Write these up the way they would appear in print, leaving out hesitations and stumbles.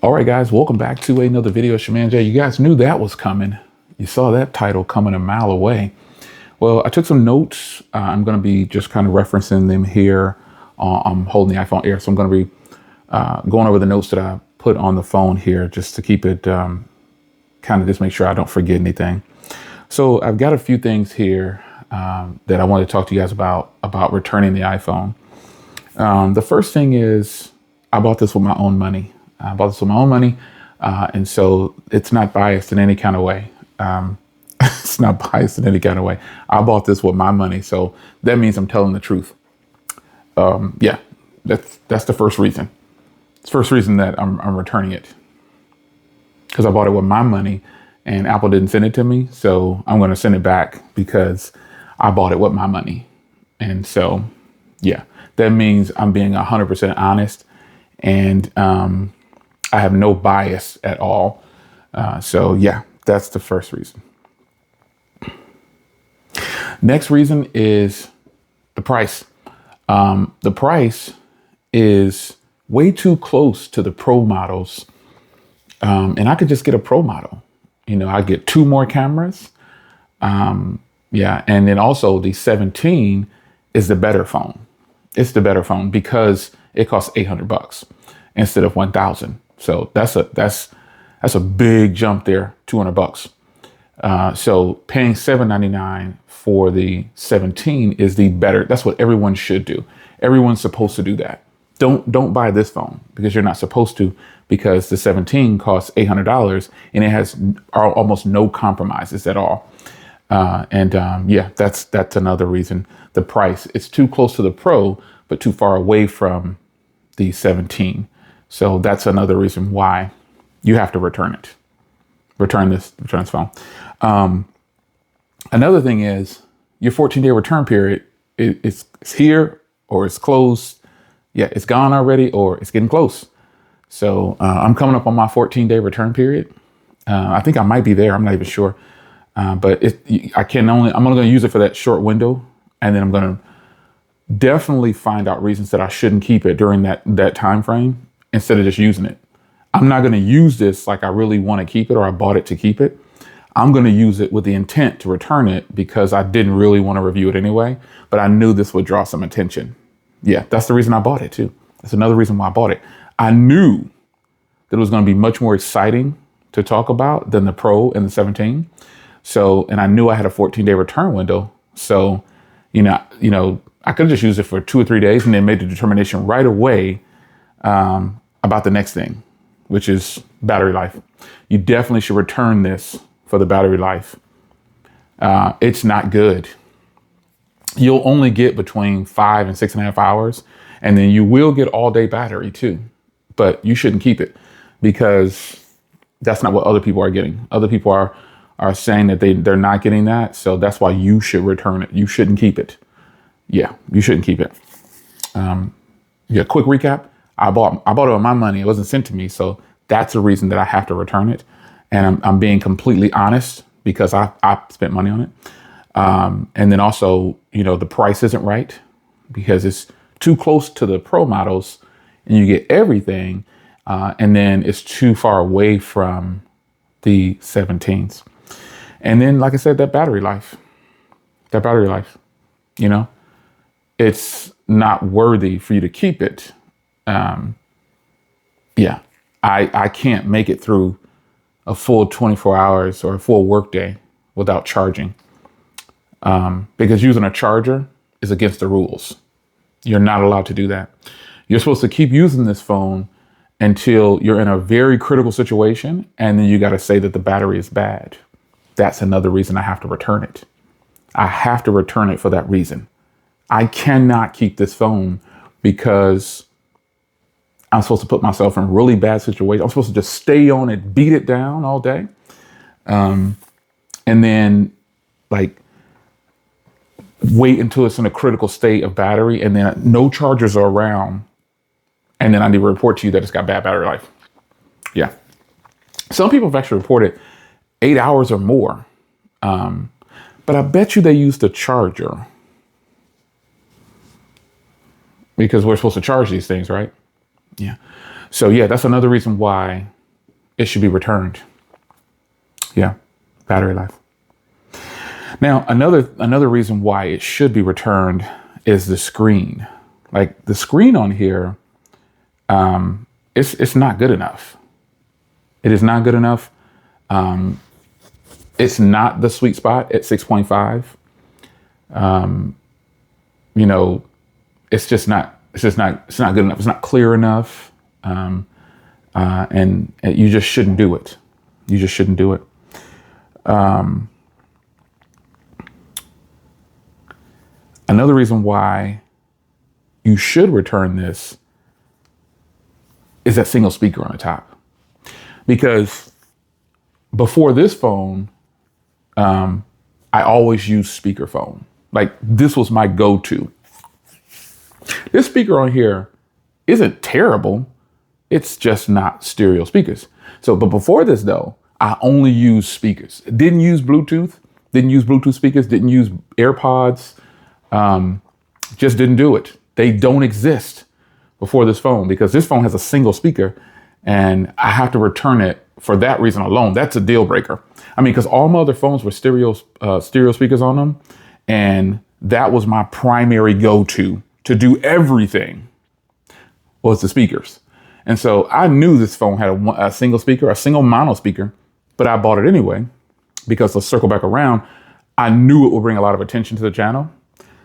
All right, guys, welcome back to another video. It's your man Jay. You guys knew that was coming. You saw that title coming a mile away. Well, I took some notes. I'm going to be just kind of referencing them here. I'm holding the iPhone Air, so I'm going to be going over the notes that I put on the phone here just to keep it kind of just make sure I don't forget anything. So I've got a few things here that I want to talk to you guys about returning the iPhone. The first thing is I bought this with my own money. And so it's not biased in any kind of way. It's not biased in any kind of way. I bought this with my money, so that means I'm telling the truth. Yeah, that's the first reason. It's the first reason that I'm returning it, because I bought it with my money, and Apple didn't send it to me, so I'm going to send it back because I bought it with my money. And so, yeah, that means I'm being 100% honest, and I have no bias at all. So yeah, that's the first reason. Next reason is the price. The price is way too close to the Pro models. And I could just get a Pro model. You know, I get 2 more cameras. Yeah. And then also the 17 is the better phone. It's the better phone because it costs $800 instead of 1,000. So that's a big jump there, $200. So paying $799 for the 17 is the better. That's what everyone should do. Everyone's supposed to do that. Don't buy this phone because you're not supposed to, because the 17 costs $800 and it has almost no compromises at all. Yeah, that's another reason. The price, it's too close to the Pro, but too far away from the 17. So that's another reason why you have to return it. Return this phone. Another thing is your 14-day return period. It's here or it's closed. Yeah, it's gone already or it's getting close. So I'm coming up on my 14-day return period. I think I might be there. I'm not even sure. But I'm only going to use it for that short window. And then I'm going to definitely find out reasons that I shouldn't keep it during that time frame instead of just using it. I'm not going to use this like I really want to keep it or I bought it to keep it. I'm going to use it with the intent to return it because I didn't really want to review it anyway, but I knew this would draw some attention. Yeah, that's the reason I bought it too. That's another reason why I bought it. I knew that it was going to be much more exciting to talk about than the Pro and the 17. So, and I knew I had a 14-day return window. So, you know, I could have just used it for 2 or 3 days and then made the determination right away about the next thing, which is battery life. You definitely should return this for the battery life. It's not good. You'll only get between 5 and 6.5 hours, and then you will get all-day battery too. But you shouldn't keep it because that's not what other people are getting. Other people are saying that they're not getting that, so that's why you should return it. You shouldn't keep it. Yeah, you shouldn't keep it. Yeah, quick recap. I bought it with my money. It wasn't sent to me, so that's the reason that I have to return it. And I'm being completely honest because I spent money on it. And then also, the price isn't right because it's too close to the Pro models and you get everything. And then it's too far away from the 17s. And then, like I said, that battery life, it's not worthy for you to keep it. Yeah, I can't make it through a full 24 hours or a full workday without charging. Because using a charger is against the rules. You're not allowed to do that. You're supposed to keep using this phone until you're in a very critical situation. And then you got to say that the battery is bad. That's another reason I have to return it. I have to return it for that reason. I cannot keep this phone because I'm supposed to put myself in really bad situations. I'm supposed to just stay on it, beat it down all day. And then wait until it's in a critical state of battery and then no chargers are around. And then I need to report to you that it's got bad battery life. Yeah. Some people have actually reported 8 hours or more. But I bet you they used a charger because we're supposed to charge these things, right? Yeah. So yeah, that's another reason why it should be returned. Yeah, battery life. Now, another reason why it should be returned is the screen. Like the screen on here, it's not good enough. It is not good enough. It's not the sweet spot at 6.5. You know, it's not good enough. It's not clear enough. And you just shouldn't do it. You just shouldn't do it. Another reason why you should return this is that single speaker on the top. Because before this phone, I always used speakerphone. Like this was my go-to. This speaker on here isn't terrible. It's just not stereo speakers. So, but before this though, I only used speakers. Didn't use Bluetooth, speakers, didn't use AirPods. Just didn't do it. They don't exist before this phone because this phone has a single speaker and I have to return it for that reason alone. That's a deal breaker. I mean, because all my other phones were stereo speakers on them. And that was my primary go-to to do everything was the speakers. And so I knew this phone had a single speaker, a single mono speaker, but I bought it anyway because let's circle back around. I knew it would bring a lot of attention to the channel.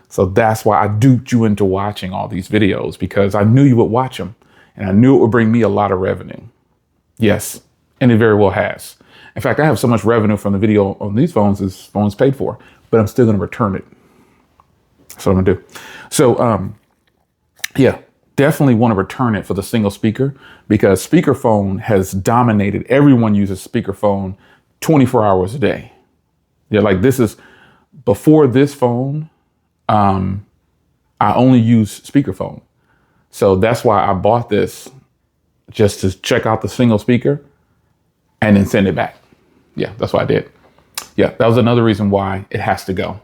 So that's why I duped you into watching all these videos because I knew you would watch them and I knew it would bring me a lot of revenue. Yes, and it very well has. In fact, I have so much revenue from the video on these phones, this phone's paid for, but I'm still going to return it. That's what I'm going to do. So, yeah, definitely want to return it for the single speaker because speakerphone has dominated. Everyone uses speakerphone 24 hours a day. Yeah, like this is before this phone. I only use speakerphone. So that's why I bought this just to check out the single speaker and then send it back. Yeah, that's what I did. Yeah, that was another reason why it has to go.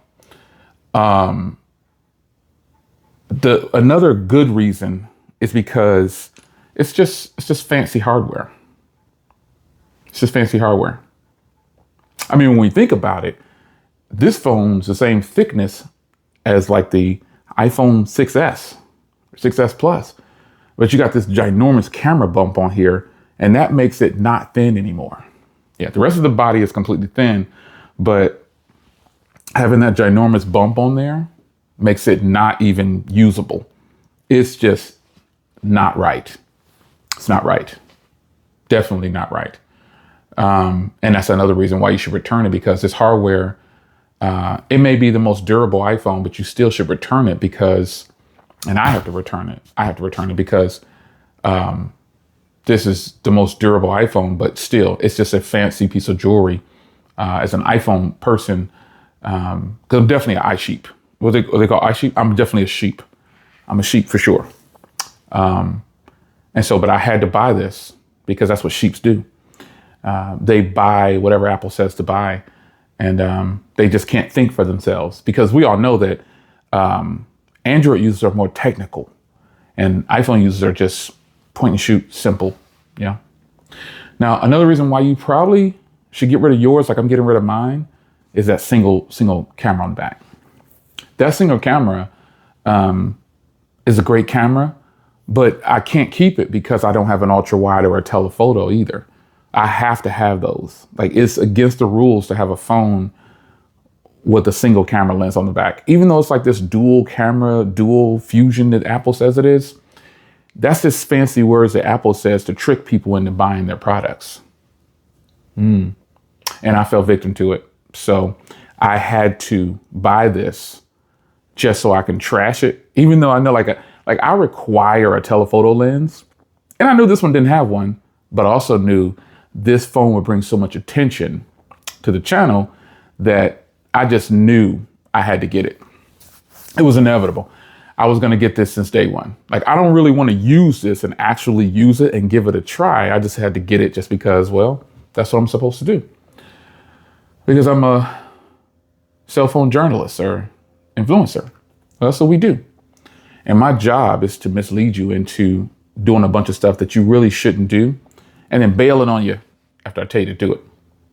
Another good reason is because it's just fancy hardware. It's just fancy hardware. I mean, when we think about it, this phone's the same thickness as like the iPhone 6S, 6S Plus, but you got this ginormous camera bump on here and that makes it not thin anymore. Yeah, the rest of the body is completely thin, but having that ginormous bump on there makes it not even usable. It's just not right. It's not right. Definitely not right. And that's another reason why you should return it because this hardware, it may be the most durable iPhone, but you still should return it because, and I have to return it. I have to return it because this is the most durable iPhone, but still, it's just a fancy piece of jewelry. As an iPhone person, because I'm definitely an iSheep. What they call iSheep? I'm definitely a sheep. I'm a sheep for sure. And so, but I had to buy this because that's what sheeps do. They buy whatever Apple says to buy. And they just can't think for themselves because we all know that Android users are more technical and iPhone users are just point and shoot, simple. Yeah. Now, another reason why you probably should get rid of yours, like I'm getting rid of mine, is that single camera on the back. That single camera is a great camera, but I can't keep it because I don't have an ultra wide or a telephoto either. I have to have those. Like it's against the rules to have a phone with a single camera lens on the back. Even though it's like this dual camera, dual fusion that Apple says it is, that's just fancy words that Apple says to trick people into buying their products. And I fell victim to it. So I had to buy this just so I can trash it. Even though I know like I require a telephoto lens and I knew this one didn't have one, but I also knew this phone would bring so much attention to the channel that I just knew I had to get it. It was inevitable. I was going to get this since day one. Like, I don't really want to use this and actually use it and give it a try. I just had to get it just because, well, that's what I'm supposed to do. Because I'm a cell phone journalist or influencer. Well, that's what we do. And my job is to mislead you into doing a bunch of stuff that you really shouldn't do and then bailing on you after I tell you to do it.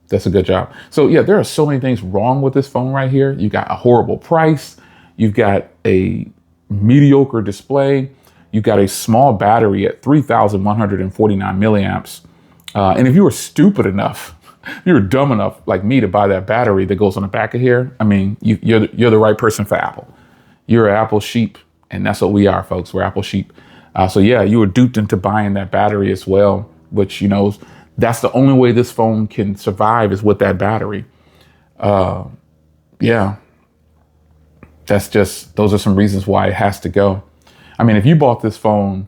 That's a good job. So yeah, there are so many things wrong with this phone right here. You got a horrible price. You've got a mediocre display. You've got a small battery at 3,149 milliamps. And if you were stupid enough, you were dumb enough like me to buy that battery that goes on the back of here, I mean, you're the right person for Apple. You're an Apple sheep, and that's what we are, folks. We're Apple sheep. So yeah, you were duped into buying that battery as well, which, you know, that's the only way this phone can survive is with that battery. Yeah, those are some reasons why it has to go. I mean, if you bought this phone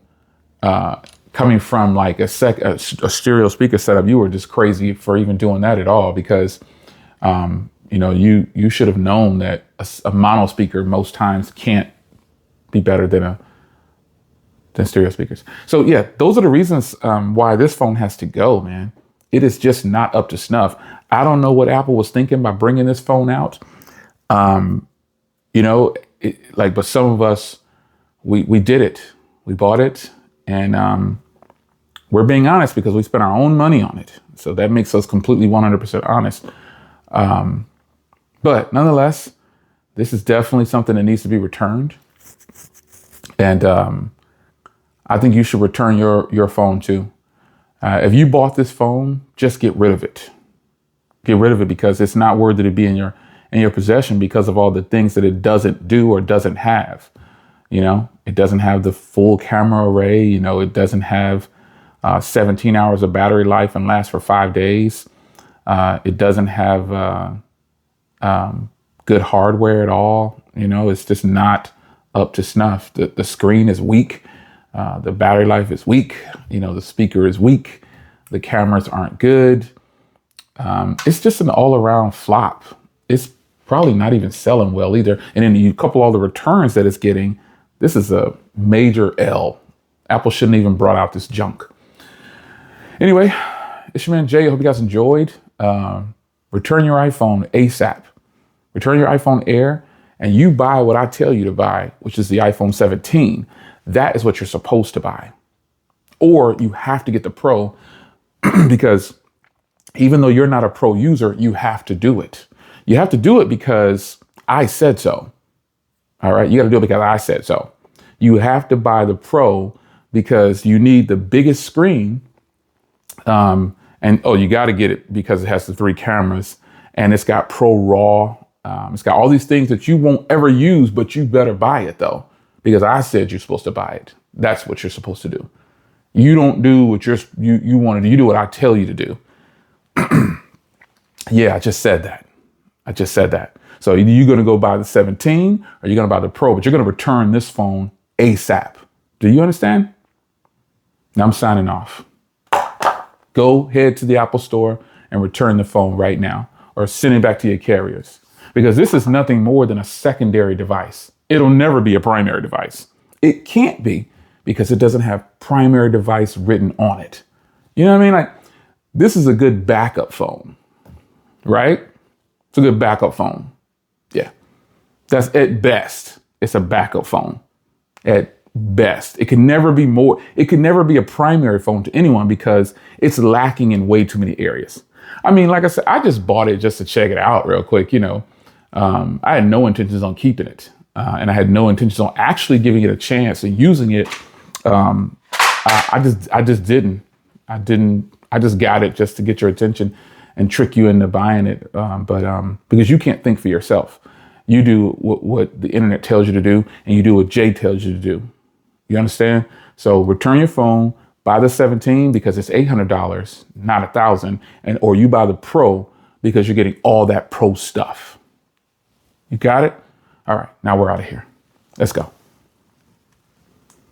coming from like a stereo speaker setup, you were just crazy for even doing that at all, because you know, you should have known that a mono speaker most times can't be better than stereo speakers. So yeah, those are the reasons why this phone has to go, man. It is just not up to snuff. I don't know what Apple was thinking by bringing this phone out. You know, but some of us, we did it. We bought it, and we're being honest because we spent our own money on it. So that makes us completely 100% honest. But nonetheless, this is definitely something that needs to be returned. And I think you should return your phone too. If you bought this phone, just get rid of it. Get rid of it because it's not worthy to be in your possession because of all the things that it doesn't do or doesn't have. You know, it doesn't have the full camera array. You know, it doesn't have 17 hours of battery life and lasts for 5 days. It doesn't have good hardware at all. You know, it's just not up to snuff. The screen is weak. The battery life is weak. You know, the speaker is weak. The cameras aren't good. It's just an all around flop. It's probably not even selling well either. And then you couple all the returns that it's getting. This is a major L. Apple shouldn't even brought out this junk. Anyway, it's your man Jay. I hope you guys enjoyed. Return your iPhone ASAP. Return your iPhone Air, and you buy what I tell you to buy, which is the iPhone 17. That is what you're supposed to buy. Or you have to get the Pro because even though you're not a Pro user, you have to do it. You have to do it because I said so. All right. You got to do it because I said so. You have to buy the Pro because you need the biggest screen. You got to get it because it has the 3 cameras and it's got Pro RAW. It's got all these things that you won't ever use, but you better buy it though, because I said you're supposed to buy it. That's what you're supposed to do. You don't do what you want to do. You do what I tell you to do. Yeah, I just said that. So either you're going to go buy the 17 or you're going to buy the Pro, but you're going to return this phone ASAP. Do you understand? Now I'm signing off. Go head to the Apple store and return the phone right now or send it back to your carriers, because this is nothing more than a secondary device. It'll never be a primary device. It can't be because it doesn't have primary device written on it. You know what I mean? Like, this is a good backup phone, right? It's a good backup phone. Yeah. That's at best. It's a backup phone at best. It can never be more. It can never be a primary phone to anyone because it's lacking in way too many areas. I mean, like I said, I just bought it just to check it out real quick. You know, I had no intentions on keeping it. And I had no intentions on actually giving it a chance and using it. I just didn't. I just got it just to get your attention and trick you into buying it. Because you can't think for yourself. You do what the internet tells you to do, and you do what Jay tells you to do. You understand? So return your phone, buy the 17 because it's $800, not $1,000, or you buy the Pro because you're getting all that Pro stuff. You got it? All right, now we're out of here. Let's go.